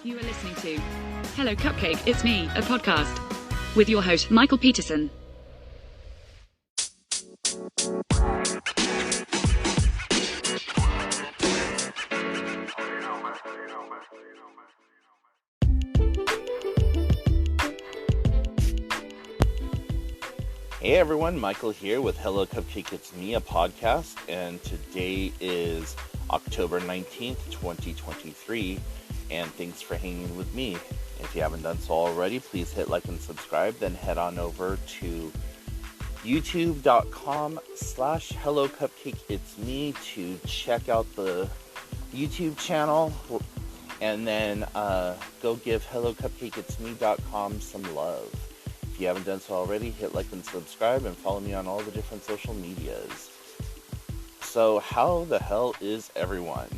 You are listening to Hello Cupcake, It's Me, a podcast with your host, Michael Peterson. Hey everyone, Michael here with Hello Cupcake, It's Me, a podcast, and today is October 19th, 2023, and thanks for hanging with me. If you haven't done so already, please hit like and subscribe, then head on over to youtube.com/Hello Cupcake, It's Me to check out the YouTube channel, and then go give hellocupcakeitsme.com some love. If you haven't done so already, hit like and subscribe and follow me on all the different social medias. So how the hell is everyone?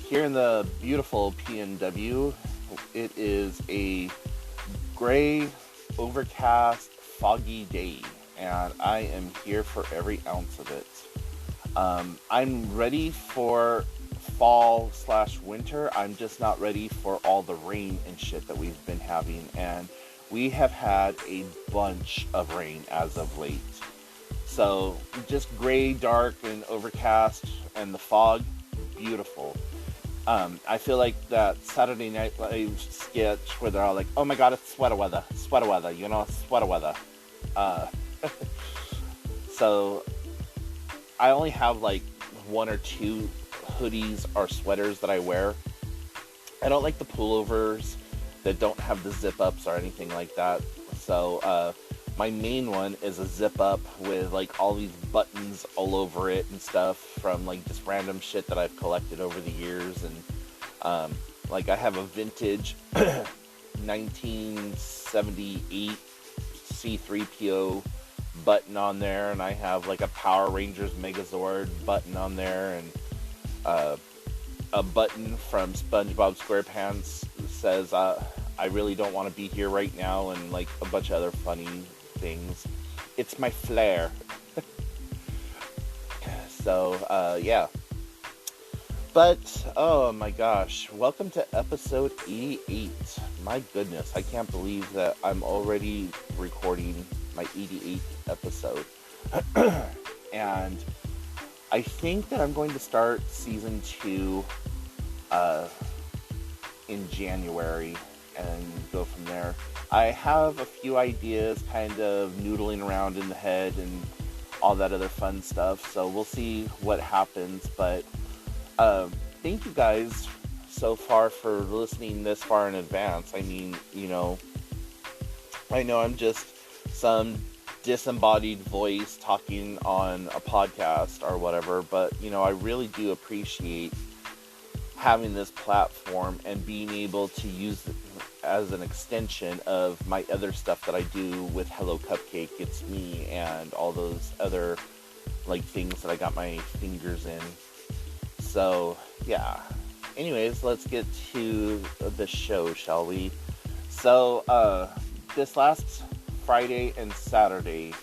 Here in the beautiful PNW, it is a gray, overcast, foggy day, and I am here for every ounce of it. I'm ready for fall/winter. I'm just not ready for all the rain and shit that we've been having, and we have had a bunch of rain as of late. So just gray, dark, and overcast, and the fog, beautiful. I feel like that Saturday Night Live sketch where they're all like, oh my god, it's sweater weather, sweater weather. So I only have like one or two hoodies or sweaters that I wear. I don't like the pullovers that don't have the zip ups or anything like that. So my main one is a zip up with like all these buttons all over it and stuff from like just random shit that I've collected over the years. And like I have a vintage 1978 C3PO button on there, and I have like a Power Rangers Megazord button on there, and a button from SpongeBob SquarePants says I really don't want to be here right now, and like a bunch of other funny things. It's my flair. So yeah, but oh my gosh, welcome to episode 88. My goodness, I can't believe that I'm already recording my 88th episode. And I think that I'm going to start season 2 in January and go from there. I have a few ideas kind of noodling around in the head and all that other fun stuff, so we'll see what happens. But thank you guys so far for listening this far in advance. I mean, I know I'm just some disembodied voice talking on a podcast or whatever, but I really do appreciate having this platform and being able to use it as an extension of my other stuff that I do with Hello Cupcake, It's Me, and all those other like things that I got my fingers in. So yeah, anyways, let's get to the show, shall we? So this last Friday and Saturday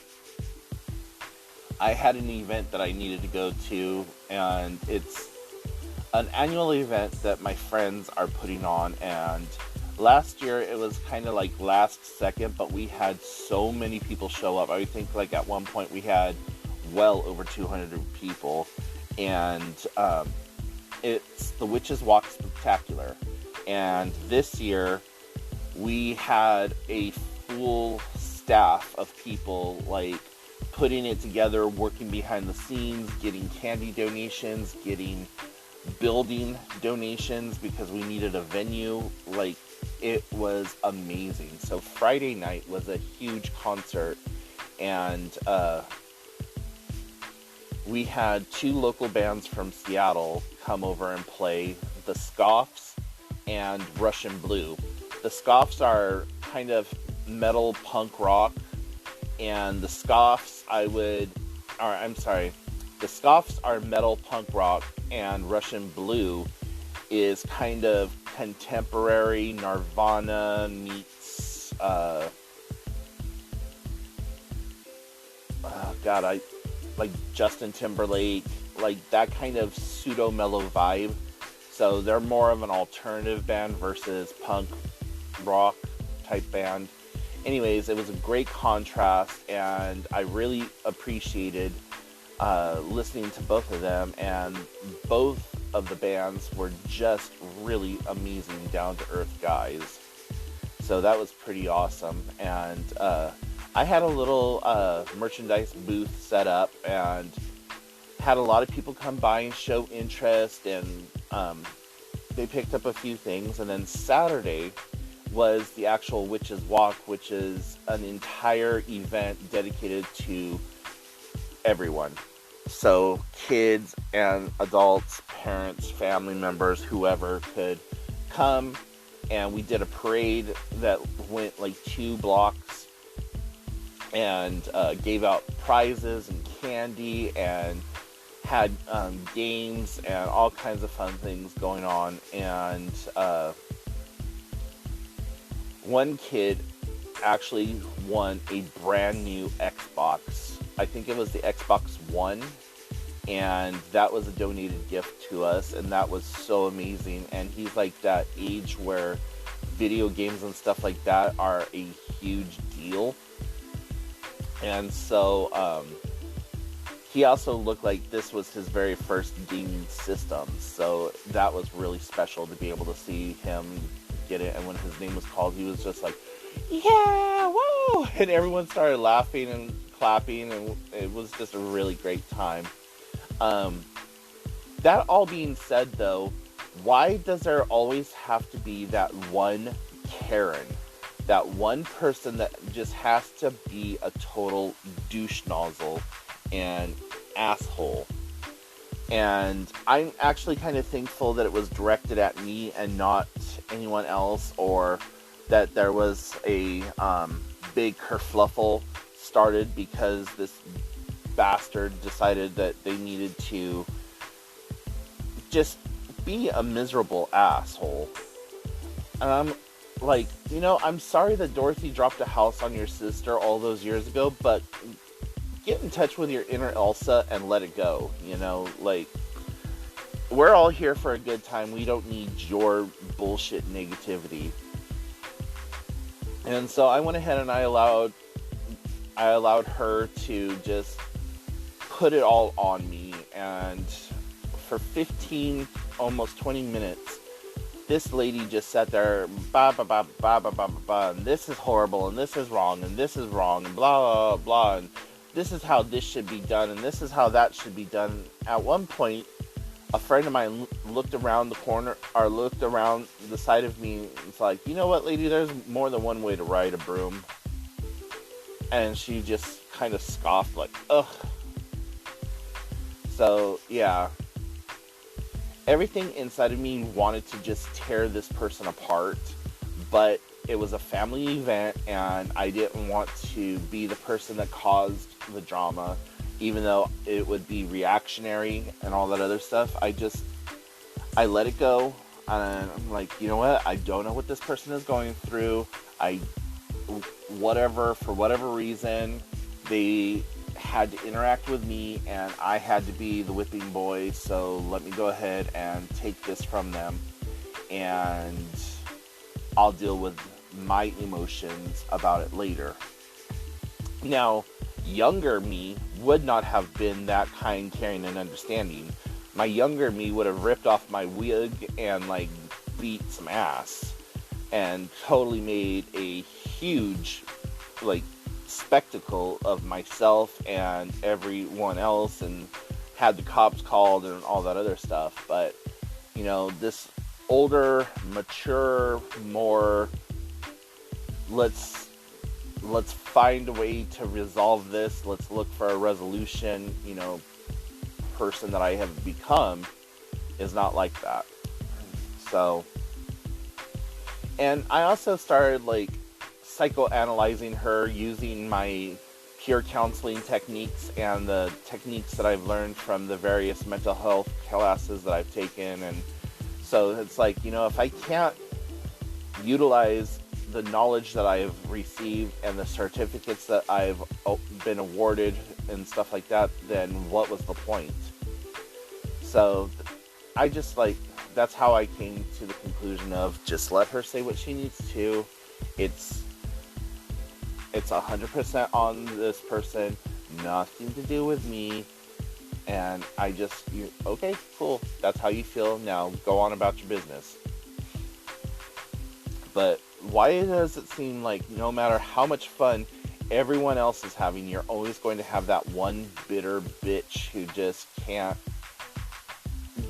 I had an event that I needed to go to, and it's an annual event that my friends are putting on. And last year it was kind of like last second, but we had so many people show up. I think like at one point we had well over 200 people, and it's the Witches Walk Spectacular. And this year we had a full staff of people like putting it together, working behind the scenes, getting candy donations, getting building donations because we needed a venue. Like, it was amazing. So Friday night was a huge concert, and we had 2 local bands from Seattle come over and play, the Scoffs and Russian Blue. The Scoffs are kind of metal punk rock, and the Scoffs the Scoffs are metal punk rock, and Russian Blue is kind of contemporary Nirvana meets like Justin Timberlake, like that kind of pseudo mellow vibe. So they're more of an alternative band versus punk rock type band. Anyways, it was a great contrast, and I really appreciated listening to both of them, and both of the bands were just really amazing, down-to-earth guys. So that was pretty awesome. And I had a little merchandise booth set up, and had a lot of people come by and show interest, and they picked up a few things. And then Saturday was the actual Witches Walk, which is an entire event dedicated to everyone. So kids and adults, parents, family members, whoever could come, and we did a parade that went like 2 blocks, and gave out prizes and candy, and had games and all kinds of fun things going on. And one kid actually won a brand new Xbox. I think it was the Xbox One, and that was a donated gift to us, and that was so amazing. And he's like that age where video games and stuff like that are a huge deal. And so he also looked like this was his very first gaming system, so that was really special to be able to see him get it. And when his name was called, he was just like, yeah, woo! And everyone started laughing and clapping, and it was just a really great time. That all being said, though, why does there always have to be that one Karen? That one person that just has to be a total douche nozzle and asshole. And I'm actually kind of thankful that it was directed at me and not anyone else, or that there was a big kerfluffle started because this bastard decided that they needed to just be a miserable asshole. And I'm like, I'm sorry that Dorothy dropped a house on your sister all those years ago, but get in touch with your inner Elsa and let it go. Like, we're all here for a good time. We don't need your bullshit negativity. And so I went ahead and I allowed her to just put it all on me. And for 15, almost 20 minutes, this lady just sat there, ba ba ba ba ba ba ba ba, and this is horrible, and this is wrong, and this is wrong, and blah blah blah, and this is how this should be done, and this is how that should be done. At one point, a friend of mine looked around the corner, or looked around the side of me, and was like, you know what, lady, there's more than one way to ride a broom. And she just kind of scoffed, like, ugh. So, yeah. Everything inside of me wanted to just tear this person apart, but it was a family event, and I didn't want to be the person that caused the drama, even though it would be reactionary and all that other stuff. I let it go, and I'm like, you know what, I don't know what this person is going through. For whatever reason, they had to interact with me, and I had to be the whipping boy, so let me go ahead and take this from them, and I'll deal with my emotions about it later. Now, younger me would not have been that kind, caring, and understanding. My younger me would have ripped off my wig and, beat some ass, and totally made a huge, spectacle of myself and everyone else, and had the cops called and all that other stuff. But this older, mature, more let's find a way to resolve this, let's look for a resolution, person that I have become is not like that. So, and I also started psychoanalyzing her using my peer counseling techniques and the techniques that I've learned from the various mental health classes that I've taken. And so it's if I can't utilize the knowledge that I've received and the certificates that I've been awarded and stuff like that, then what was the point? So I just that's how I came to the conclusion of just let her say what she needs to. It's 100% on this person, nothing to do with me. And okay, cool. That's how you feel. Now go on about your business. But why does it seem like no matter how much fun everyone else is having, you're always going to have that one bitter bitch who just can't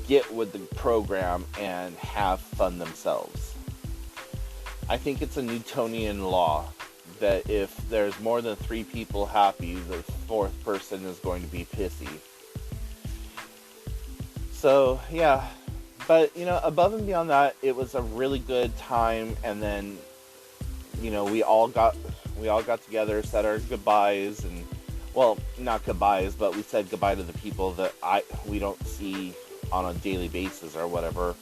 get with the program and have fun themselves? I think it's a Newtonian law that if there's more than 3 people happy, the 4th person is going to be pissy. So, yeah, but, above and beyond that, it was a really good time, and then, we all got together, said our goodbyes, and, well, not goodbyes, but we said goodbye to the people that we don't see on a daily basis or whatever,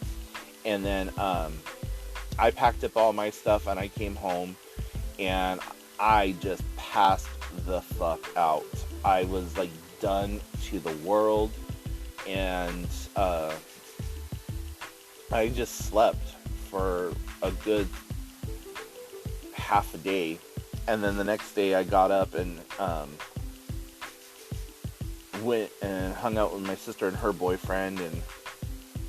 and then, I packed up all my stuff, and I came home, and I just passed the fuck out. I was, done to the world, and I just slept for a good half a day, and then the next day I got up and went and hung out with my sister and her boyfriend, and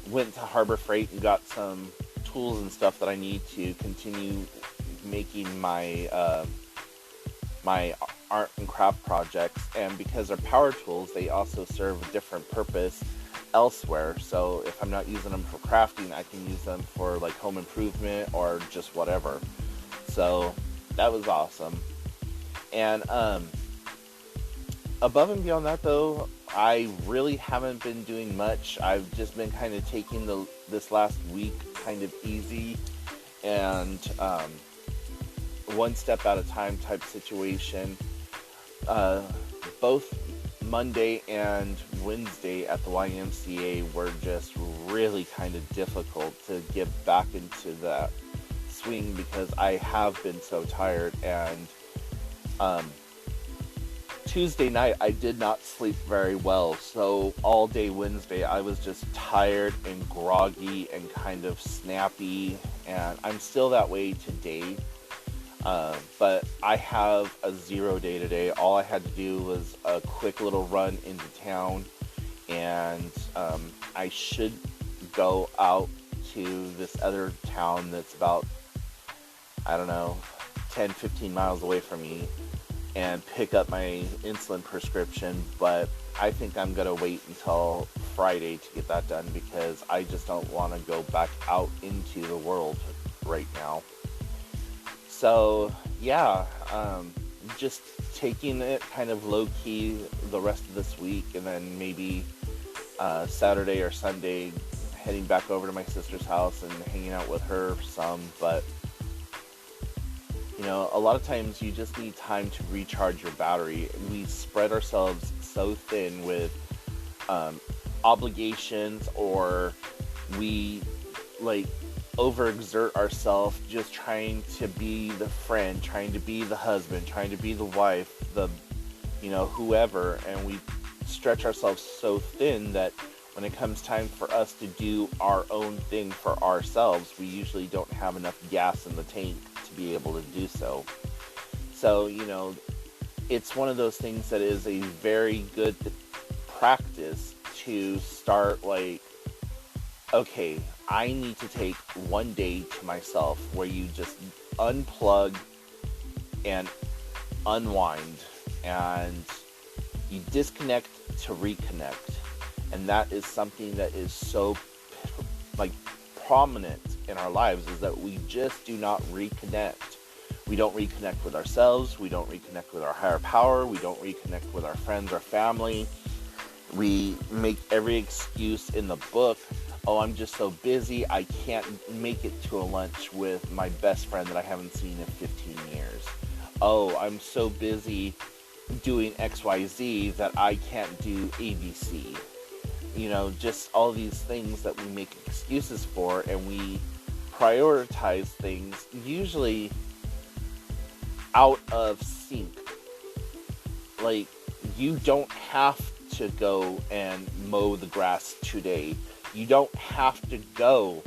went to Harbor Freight and got some tools and stuff that I need to continue making my my art and craft projects. And because they're power tools, they also serve a different purpose elsewhere. So if I'm not using them for crafting, I can use them for home improvement or just whatever. So that was awesome. And above and beyond that, though, I really haven't been doing much. I've just been kind of taking this last week kind of easy and one step at a time type situation. Both Monday and Wednesday at the YMCA were just really kind of difficult to get back into that swing because I have been so tired. And Tuesday night I did not sleep very well, so all day Wednesday I was just tired and groggy and kind of snappy, and I'm still that way today. But I have a 0 day today. All I had to do was a quick little run into town, and I should go out to this other town that's about, 10-15 miles away from me and pick up my insulin prescription. But I think I'm going to wait until Friday to get that done because I just don't want to go back out into the world right now. So, yeah, just taking it kind of low-key the rest of this week, and then maybe Saturday or Sunday heading back over to my sister's house and hanging out with her some. But, a lot of times you just need time to recharge your battery. We spread ourselves so thin with obligations, or we, overexert ourselves just trying to be the friend, trying to be the husband, trying to be the wife, whoever, and we stretch ourselves so thin that when it comes time for us to do our own thing for ourselves, we usually don't have enough gas in the tank to be able to do so. So, it's one of those things that is a very good practice to start okay, I need to take one day to myself where you just unplug and unwind, and you disconnect to reconnect. And that is something that is so prominent in our lives, is that we just do not reconnect. We don't reconnect with ourselves. We don't reconnect with our higher power. We don't reconnect with our friends or family. We make every excuse in the book. Oh, I'm just so busy, I can't make it to a lunch with my best friend that I haven't seen in 15 years. Oh, I'm so busy doing XYZ that I can't do ABC. Just all these things that we make excuses for, and we prioritize things usually out of sync. You don't have to go and mow the grass today. You don't have to go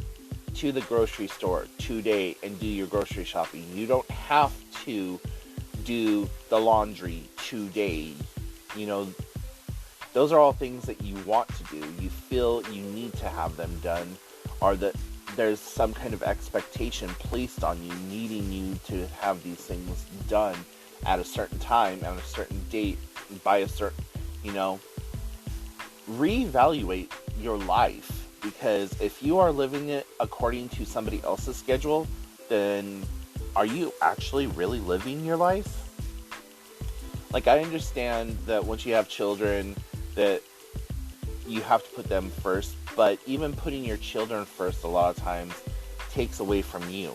to the grocery store today and do your grocery shopping. You don't have to do the laundry today. You know, those are all things that you want to do. You feel you need to have them done, or that there's some kind of expectation placed on you, needing you to have these things done at a certain time, at a certain date, by a certain, reevaluate your life. Because if you are living it according to somebody else's schedule, then are you actually really living your life? Like, I understand that once you have children, that you have to put them first, but even putting your children first a lot of times takes away from you.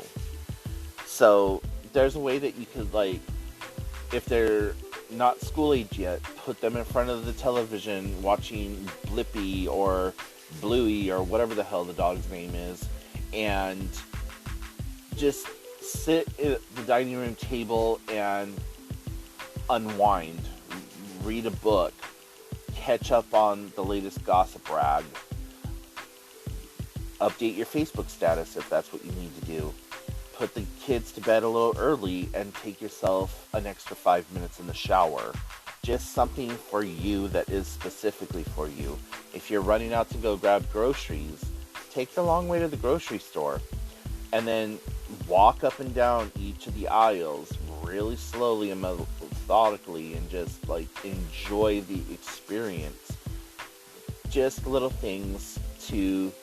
So there's a way that you could, like, if they're not school age yet, put them in front of the television watching Blippi or Bluey or whatever the hell the dog's name is, and just sit at the dining room table and unwind, read a book, catch up on the latest gossip rag, update your Facebook status if that's what you need to do, put the kids to bed a little early, and take yourself an extra 5 minutes in the shower. Just something for you that is specifically for you. If you're running out to go grab groceries, take the long way to the grocery store, and then walk up and down each of the aisles really slowly and methodically, and just like enjoy the experience. Just little things to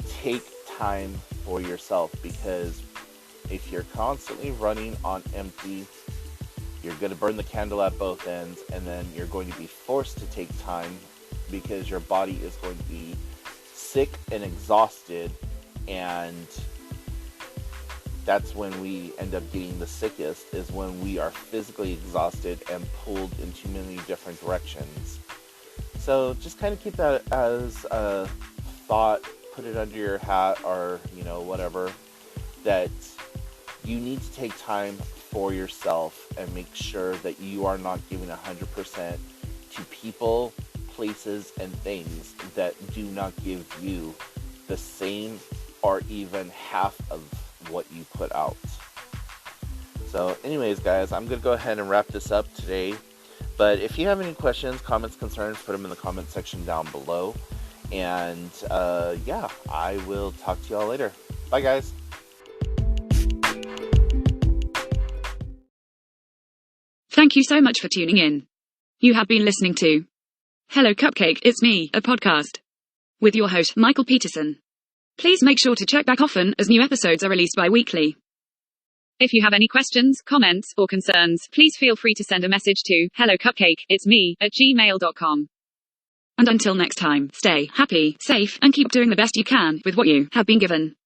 take time for yourself, because if you're constantly running on empty, you're going to burn the candle at both ends, and then you're going to be forced to take time because your body is going to be sick and exhausted, and that's when we end up getting the sickest, is when we are physically exhausted and pulled in too many different directions. So just kind of keep that as a thought, put it under your hat, or whatever, that you need to take time for yourself and make sure that you are not giving 100% to people, places, and things that do not give you the same or even half of what you put out. So anyways, guys, I'm going to go ahead and wrap this up today. But if you have any questions, comments, concerns, put them in the comment section down below. And I will talk to y'all later. Bye, guys. Thank you so much for tuning in. You have been listening to Hello Cupcake, It's Me, a podcast with your host, Michael Peterson. Please make sure to check back often, as new episodes are released bi-weekly. If you have any questions, comments, or concerns, please feel free to send a message to helloCupcakeIt'sMe@gmail.com. And until next time, stay happy, safe, and keep doing the best you can with what you have been given.